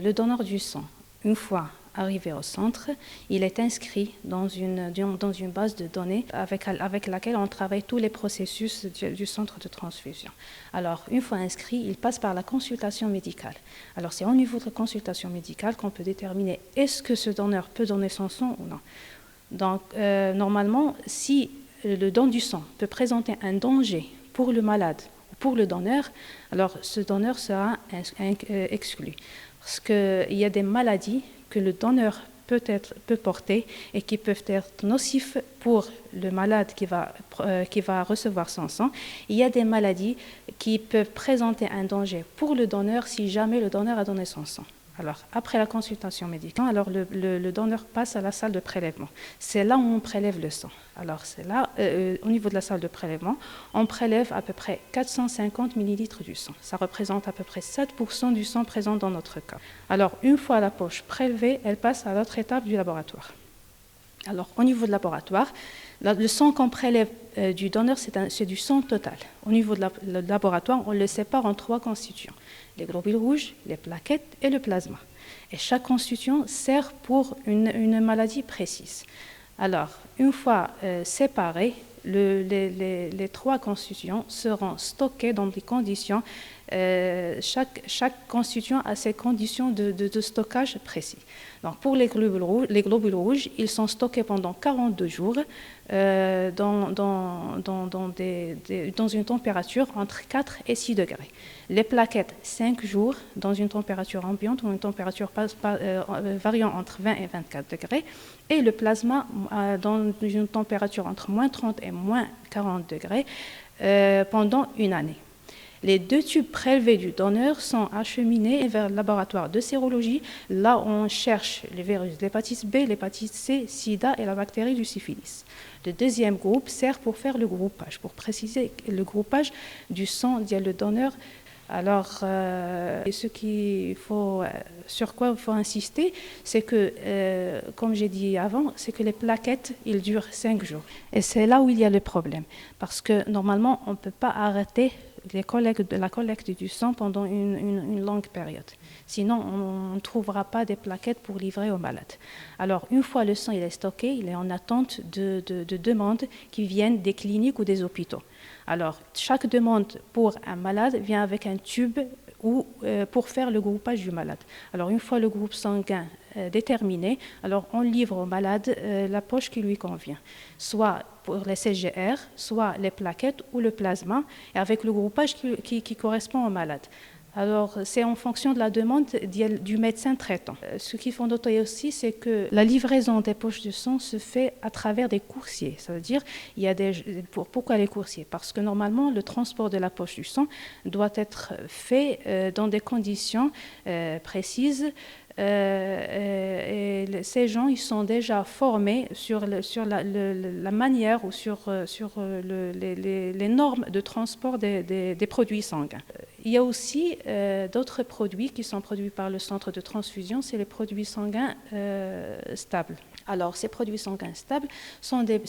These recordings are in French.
le donneur du sang, une fois arrivé au centre, il est inscrit dans une base de données avec laquelle on travaille tous les processus du centre de transfusion. Alors, une fois inscrit, il passe par la consultation médicale. Alors, c'est au niveau de la consultation médicale qu'on peut déterminer est-ce que ce donneur peut donner son sang ou non. Donc, normalement, si le don du sang peut présenter un danger pour le malade ou pour le donneur, alors ce donneur sera exclu. Parce qu'il y a des maladies que le donneur peut porter et qui peuvent être nocifs pour le malade qui va recevoir son sang. Il y a des maladies qui peuvent présenter un danger pour le donneur si jamais le donneur a donné son sang. Alors, après la consultation médicale, alors le donneur passe à la salle de prélèvement. C'est là où on prélève le sang. Alors, c'est là, au niveau de la salle de prélèvement, on prélève à peu près 450 millilitres du sang. Ça représente à peu près 7% du sang présent dans notre cas. Alors, une fois la poche prélevée, elle passe à l'autre étape du laboratoire. Alors, au niveau de laboratoire, le sang qu'on prélève du donneur, c'est du sang total. Au niveau de laboratoire, on le sépare en 3 constituants. Les globules rouges, les plaquettes et le plasma. Et chaque constituant sert pour une maladie précise. Alors, une fois séparés, les 3 constituants seront stockés dans des conditions, chaque constituant a ses conditions de stockage précis. Donc, pour les globules rouges, ils sont stockés pendant 42 jours dans une température entre 4 et 6 degrés. Les plaquettes, 5 jours dans une température ambiante ou une température variant entre 20 et 24 degrés. Et le plasma dans une température entre moins 30 et moins 40 degrés pendant une année. Les 2 tubes prélevés du donneur sont acheminés vers le laboratoire de sérologie. Là, on cherche les virus de l'hépatite B, l'hépatite C, sida et la bactérie du syphilis. Le deuxième groupe sert pour faire le groupage, pour préciser le groupage du sang du donneur. Alors, sur quoi il faut insister, c'est que, comme j'ai dit avant, c'est que les plaquettes, ils durent 5 jours. Et c'est là où il y a le problème. Parce que normalement, on ne peut pas arrêter la collecte du sang pendant une longue période. Sinon, on ne trouvera pas des plaquettes pour livrer aux malades. Alors, une fois le sang il est stocké, il est en attente de demandes qui viennent des cliniques ou des hôpitaux. Alors, chaque demande pour un malade vient avec un tube pour faire le groupage du malade. Alors, une fois le groupe sanguin déterminé, alors on livre au malade la poche qui lui convient, soit pour les CGR, soit les plaquettes ou le plasma, et avec le groupage qui correspond au malade. Alors, c'est en fonction de la demande du médecin traitant. Ce qu'il faut noter aussi, c'est que la livraison des poches de sang se fait à travers des coursiers. Ça veut dire, pourquoi les coursiers? Parce que normalement, le transport de la poche du sang doit être fait dans des conditions précises. Et ces gens, ils sont déjà formés sur la manière ou sur les normes de transport des produits sanguins. Il y a aussi d'autres produits qui sont produits par le centre de transfusion, c'est les produits sanguins stables. Alors, ces produits sanguins stables sont des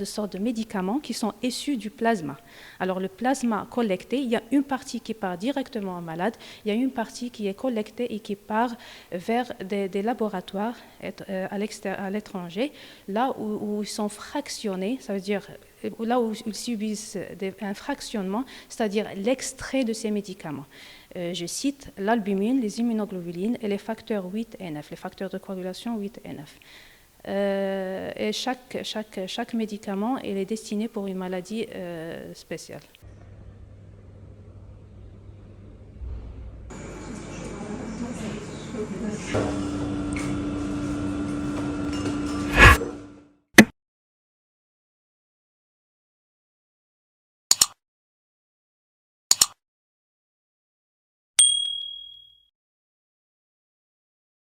sortes de médicaments qui sont issus du plasma. Alors, le plasma collecté, il y a une partie qui part directement au malade, il y a une partie qui est collectée et qui part vers des laboratoires à l'étranger, là où ils sont fractionnés, ça veut dire là où ils subissent un fractionnement, c'est-à-dire l'extrait de ces médicaments. Je cite l'albumine, les immunoglobulines et les facteurs 8 et 9, les facteurs de coagulation 8 et 9. Et chaque médicament est destiné pour une maladie spéciale.